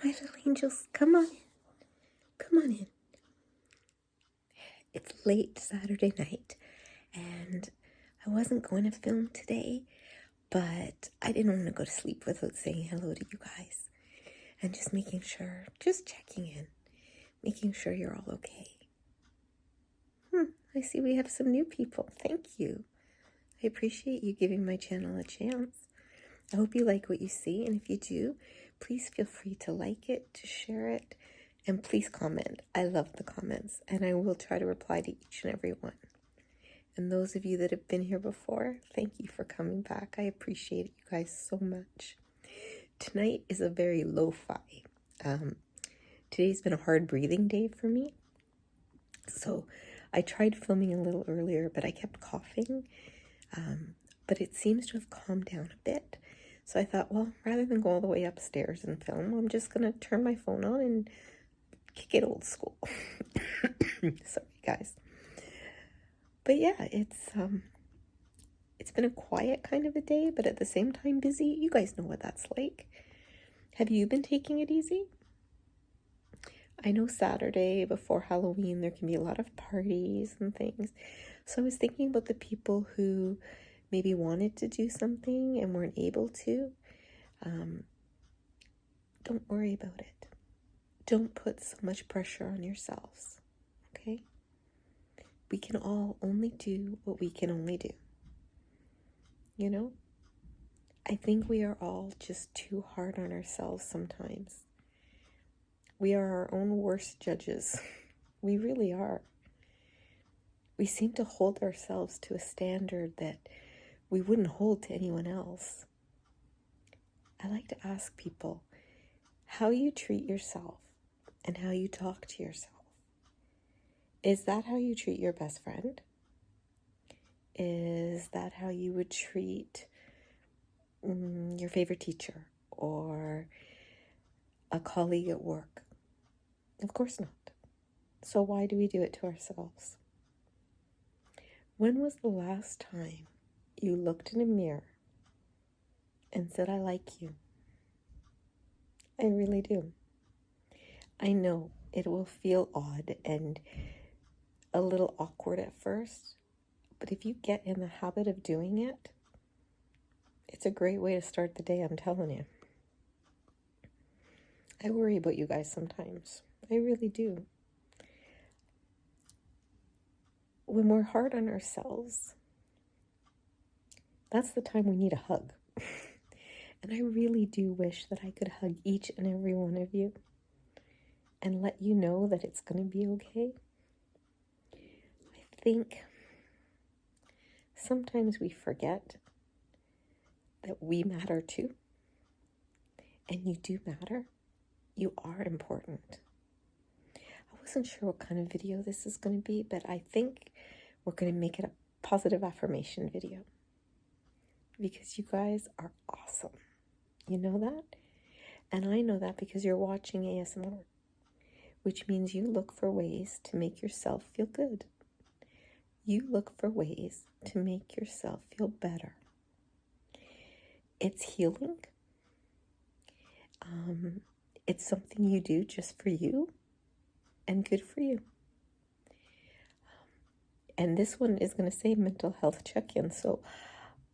my little angels, come on in. Come on in. It's late Saturday night, and I wasn't going to film today, but I didn't want to go to sleep without saying hello to you guys. And just making sure, just checking in, making sure you're all okay. I see we have some new people. Thank you. I appreciate you giving my channel a chance. I hope you like what you see, and if you do, please feel free to like it, to share it, and please comment. I love the comments, and I will try to reply to each and every one. And those of you that have been here before, thank you for coming back. I appreciate you guys so much. Tonight is a very lo-fi. Today's been a hard breathing day for me. So I tried filming a little earlier, but I kept coughing. But it seems to have calmed down a bit. So I thought, well, rather than go all the way upstairs and film, I'm just going to turn my phone on and kick it old school. Sorry, guys. But yeah, it's been a quiet kind of a day, but at the same time busy. You guys know what that's like. Have you been taking it easy? I know Saturday before Halloween, there can be a lot of parties and things. So I was thinking about the people who maybe wanted to do something and weren't able to. Don't worry about it. Don't put so much pressure on yourselves, okay? We can all only do what we can only do. You know? I think we are all just too hard on ourselves sometimes. We are our own worst judges. We really are. We seem to hold ourselves to a standard that we wouldn't hold to anyone else. I like to ask people how you treat yourself and how you talk to yourself. Is that how you treat your best friend? Is that how you would treat your favorite teacher or a colleague at work? Of course not. So why do we do it to ourselves? When was the last time you looked in a mirror and said, I like you? I really do. I know it will feel odd and a little awkward at first, but if you get in the habit of doing it, it's a great way to start the day, I'm telling you. I worry about you guys sometimes. I really do. When we're hard on ourselves, that's the time we need a hug. And I really do wish that I could hug each and every one of you and let you know that it's going to be okay. I think sometimes we forget that we matter too. And you do matter. You are important. I wasn't sure what kind of video this is going to be, but I think we're going to make it a positive affirmation video. Because you guys are awesome. You know that? And I know that because you're watching ASMR, which means you look for ways to make yourself feel good. You look for ways to make yourself feel better. It's healing. It's something you do just for you and good for you. And this one is going to say mental health check-in. So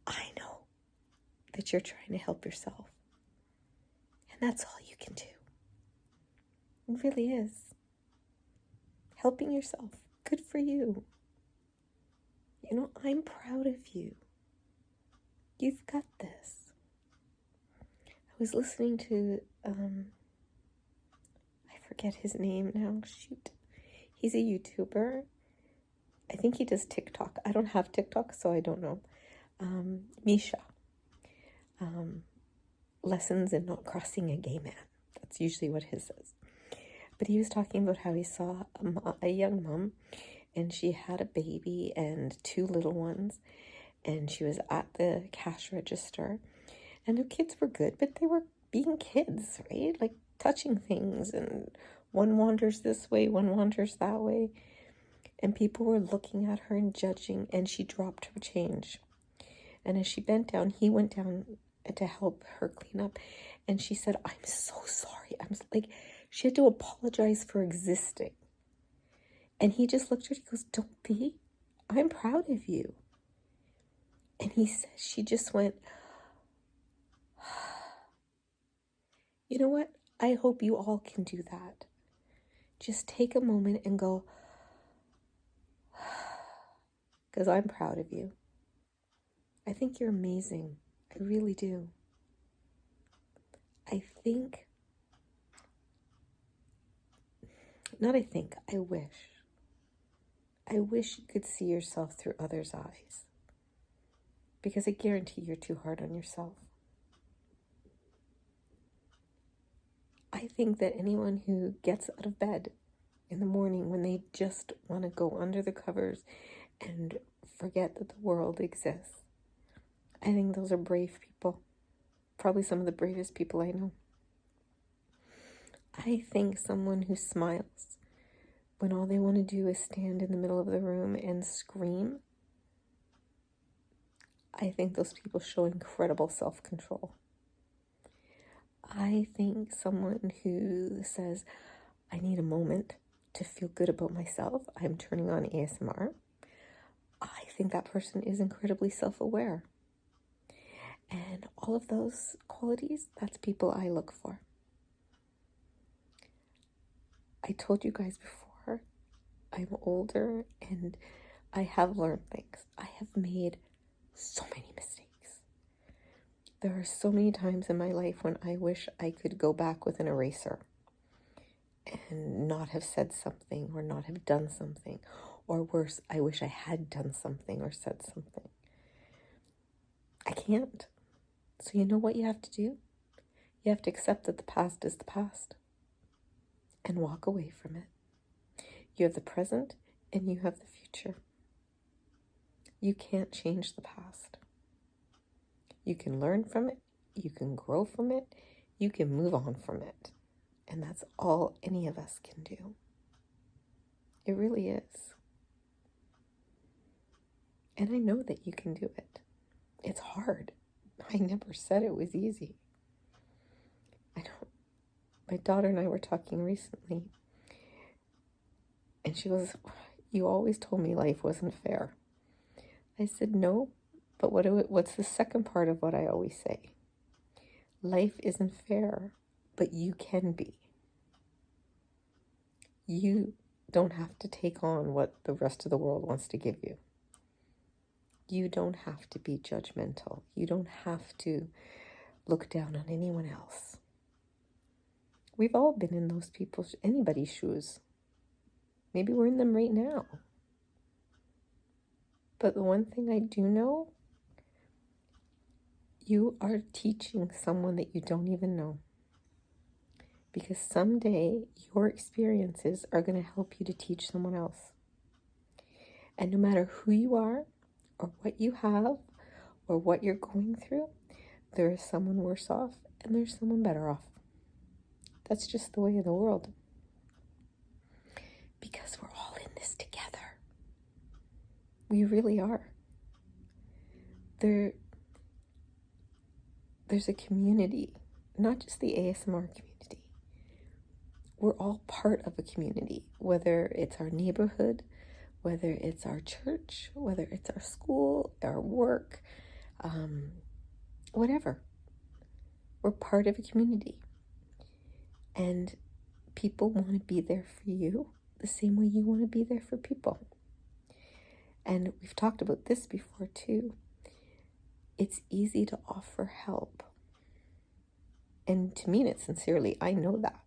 I know that you're trying to help yourself. And that's all you can do. It really is. Helping yourself. Good for you. You know, I'm proud of you. You've got this. I was listening to, I forget his name now. Shoot. He's a YouTuber. I think he does TikTok. I don't have TikTok, so I don't know. Misha. Lessons in not crossing a gay man. That's usually what his is. But he was talking about how he saw a young mom, and she had a baby and 2 little ones, and she was at the cash register, and the kids were good, but they were being kids, right? Like touching things, and one wanders this way, one wanders that way, and people were looking at her and judging, and she dropped her change. And as she bent down, he went down to help her clean up, and she said, I'm so sorry. Like, she had to apologize for existing. And he just looked at her, he goes, don't be. I'm proud of you. And he says, she just went, you know what? I hope you all can do that. Just take a moment and go, because I'm proud of you. I think you're amazing. I really do. I wish you could see yourself through others' eyes. Because I guarantee you're too hard on yourself. I think that anyone who gets out of bed in the morning when they just want to go under the covers and forget that the world exists, I think those are brave people. Probably some of the bravest people I know. I think someone who smiles when all they want to do is stand in the middle of the room and scream, I think those people show incredible self-control. I think someone who says, I need a moment to feel good about myself, I'm turning on ASMR, I think that person is incredibly self-aware. And all of those qualities, that's people I look for. I told you guys before, I'm older and I have learned things. I have made so many mistakes. There are so many times in my life when I wish I could go back with an eraser and not have said something or not have done something. Or worse, I wish I had done something or said something. I can't. So you know what you have to do? You have to accept that the past is the past and walk away from it. You have the present and you have the future. You can't change the past. You can learn from it. You can grow from it. You can move on from it. And that's all any of us can do. It really is. And I know that you can do it. It's hard. I never said it was easy. I know. My daughter and I were talking recently. And she goes, you always told me life wasn't fair. I said, no, but what's the second part of what I always say? Life isn't fair, but you can be. You don't have to take on what the rest of the world wants to give you. You don't have to be judgmental. You don't have to look down on anyone else. We've all been in anybody's shoes. Maybe we're in them right now. But the one thing I do know, you are teaching someone that you don't even know. Because someday your experiences are going to help you to teach someone else. And no matter who you are, or what you have, or what you're going through, there is someone worse off and there's someone better off. That's just the way of the world. Because we're all in this together. We really are. There's a community, not just the ASMR community. We're all part of a community, whether it's our neighborhood, whether it's our church, whether it's our school, our work, whatever. We're part of a community. And people want to be there for you the same way you want to be there for people. And we've talked about this before too. It's easy to offer help. And to mean it sincerely, I know that.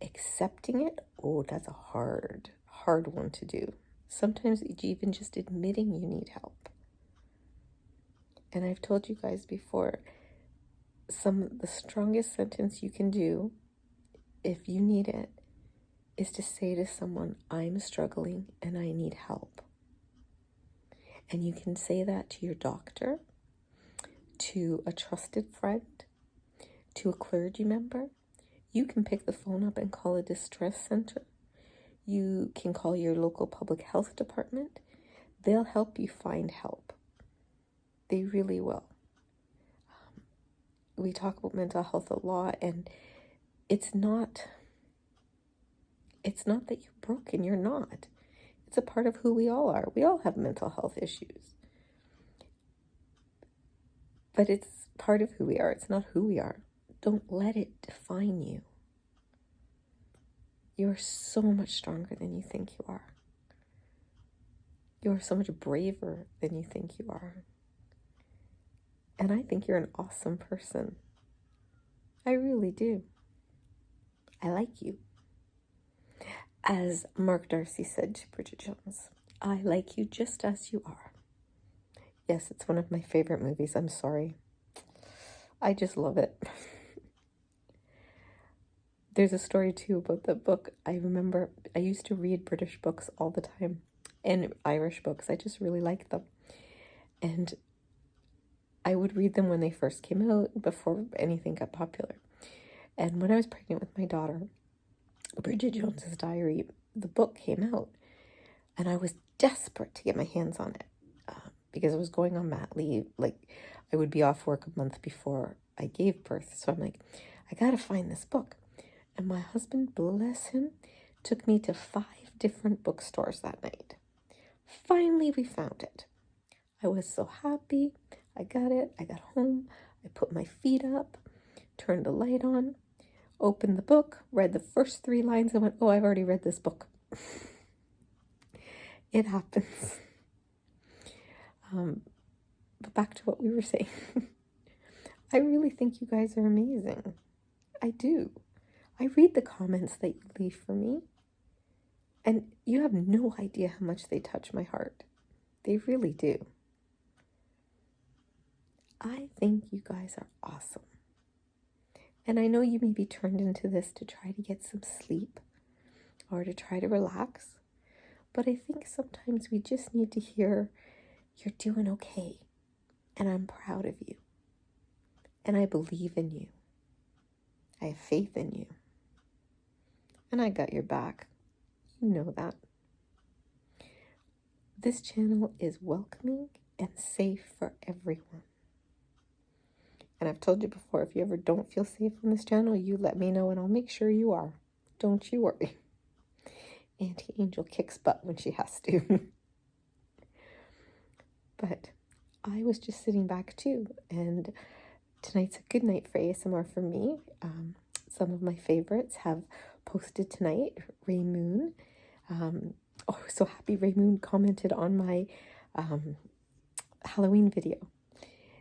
Accepting it, that's a hard one to do. Sometimes even just admitting you need help. And I've told you guys before, the strongest sentence you can do, if you need it, is to say to someone, I'm struggling and I need help. And you can say that to your doctor, to a trusted friend, to a clergy member. You can pick the phone up and call a distress center. You can call your local public health department. They'll help you find help. They really will. We talk about mental health a lot, and it's not that you're broken. You're not. It's a part of who we all are. We all have mental health issues. But it's part of who we are. It's not who we are. Don't let it define you. You're so much stronger than you think you are. You're so much braver than you think you are. And I think you're an awesome person. I really do. I like you. As Mark Darcy said to Bridget Jones, I like you just as you are. Yes, it's one of my favorite movies. I'm sorry. I just love it. There's a story too about the book. I remember I used to read British books all the time and Irish books. I just really liked them. And I would read them when they first came out, before anything got popular. And when I was pregnant with my daughter, Bridget Jones's Diary, the book came out, and I was desperate to get my hands on it because I was going on mat leave. Like, I would be off work a month before I gave birth. So I'm like, I got to find this book. And my husband, bless him, took me to 5 different bookstores that night. Finally, we found it. I was so happy. I got it. I got home. I put my feet up, turned the light on, opened the book, read the first 3 lines, and went, oh, I've already read this book. It happens. But back to what we were saying. I really think you guys are amazing. I do. I read the comments that you leave for me, and you have no idea how much they touch my heart. They really do. I think you guys are awesome. And I know you may be turned into this to try to get some sleep or to try to relax, but I think sometimes we just need to hear you're doing okay, and I'm proud of you, and I believe in you. I have faith in you, and I got your back. You know that. This channel is welcoming and safe for everyone. And I've told you before, if you ever don't feel safe on this channel, you let me know and I'll make sure you are. Don't you worry. Auntie Angel kicks butt when she has to. But I was just sitting back too, and tonight's a good night for ASMR for me. Some of my favorites have posted tonight. Ray Moon. Oh, I was so happy Ray Moon commented on my Halloween video.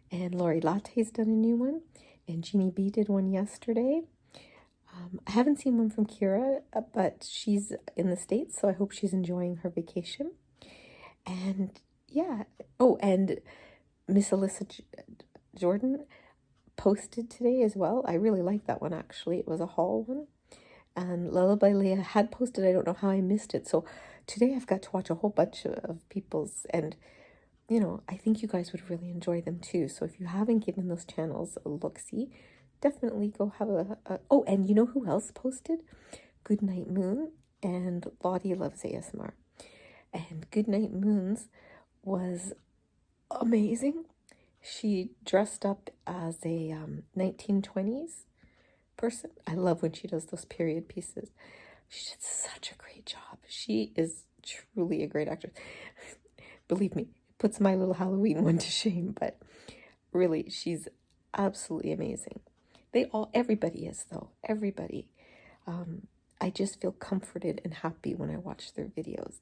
And Lori Latte's done a new one. And Jeannie B did one yesterday. I haven't seen one from Kira, but she's in the States, so I hope she's enjoying her vacation. And yeah. Oh, and Miss Alyssa Jordan posted today as well. I really like that one, actually. It was a haul one. And Lullaby Leah had posted. I don't know how I missed it. So today I've got to watch a whole bunch of people's, and you know, I think you guys would really enjoy them too. So if you haven't given those channels a look-see, definitely go have a... Oh, and you know who else posted? Goodnight Moon and Lottie Loves ASMR. And Goodnight Moon's was amazing. She dressed up as a 1920s person. I love when she does those period pieces. She did such a great job. She is truly a great actress. Believe me, it puts my little Halloween one to shame, but really, she's absolutely amazing. Everybody is though, everybody. I just feel comforted and happy when I watch their videos.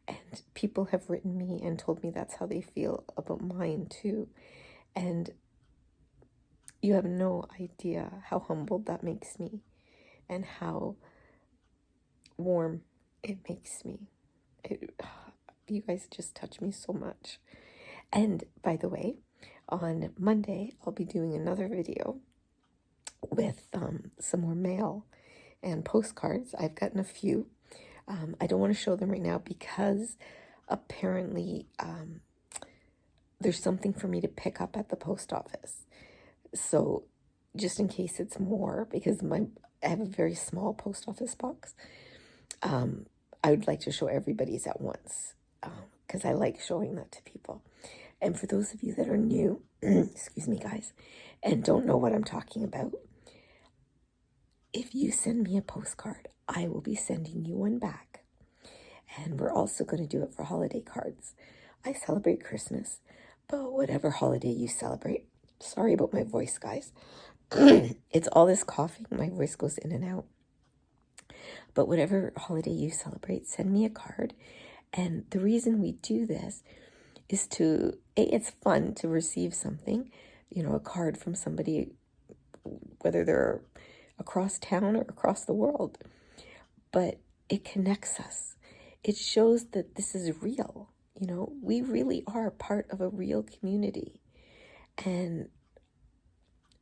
And people have written me and told me that's how they feel about mine too. And you have no idea how humbled that makes me and how warm it makes me. You guys just touch me so much. And by the way, on Monday, I'll be doing another video with some more mail and postcards. I've gotten a few. I don't want to show them right now because apparently there's something for me to pick up at the post office. So just in case it's more, because I have a very small post office box, I would like to show everybody's at once because I like showing that to people. And for those of you that are new, excuse me guys, and don't know what I'm talking about, if you send me a postcard, I will be sending you one back. And we're also going to do it for holiday cards. I celebrate Christmas, but whatever holiday you celebrate, sorry about my voice, guys. It's all this coughing. My voice goes in and out. But whatever holiday you celebrate, send me a card. And the reason we do this is to, it's fun to receive something, a card from somebody, whether they're across town or across the world. But it connects us. It shows that this is real. We really are part of a real community. And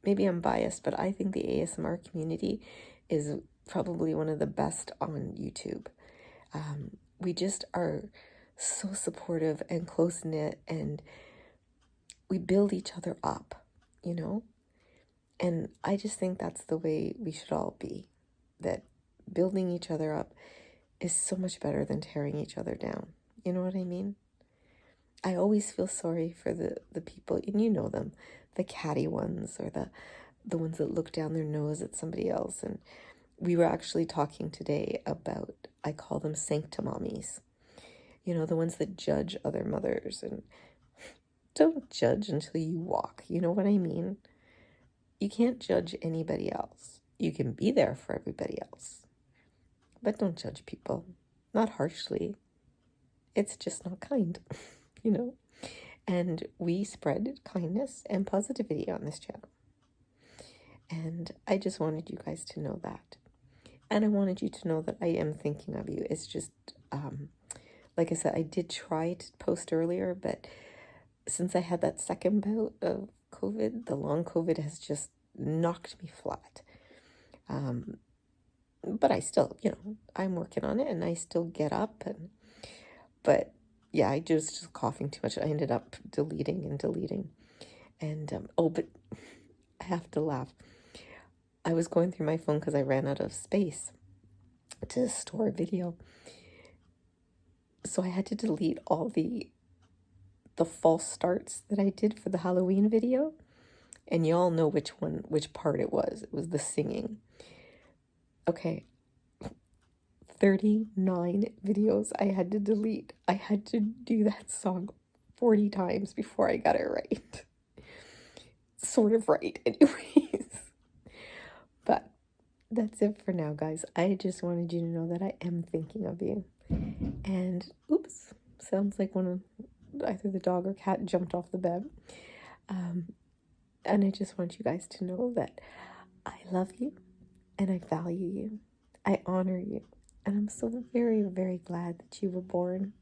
maybe I'm biased, but I think the ASMR community is probably one of the best on YouTube. We just are so supportive and close-knit, and we build each other up, And I just think that's the way we should all be, that building each other up is so much better than tearing each other down. You know what I mean? I always feel sorry for the people, and you know them, the catty ones, or the ones that look down their nose at somebody else. And we were actually talking today about, I call them sanctimommies, the ones that judge other mothers. And don't judge until you walk. You know what I mean? You can't judge anybody else. You can be there for everybody else, but don't judge people, not harshly. It's just not kind, And we spread kindness and positivity on this channel. And I just wanted you guys to know that. And I wanted you to know that I am thinking of you. It's just, like I said, I did try to post earlier, but since I had that second bout of COVID, the long COVID has just knocked me flat. But I still, I'm working on it, and I still get up. But yeah, I just coughing too much. I ended up deleting. And, but I have to laugh. I was going through my phone because I ran out of space to store video. So I had to delete all the false starts that I did for the Halloween video. And you all know which part it was. It was the singing. Okay. 39 videos I had to delete. I had to do that song 40 times before I got it right. Sort of right, anyways. But that's it for now, guys. I just wanted you to know that I am thinking of you. And, oops, sounds like either the dog or cat jumped off the bed. And I just want you guys to know that I love you, and I value you. I honor you. And I'm so very, very glad that you were born.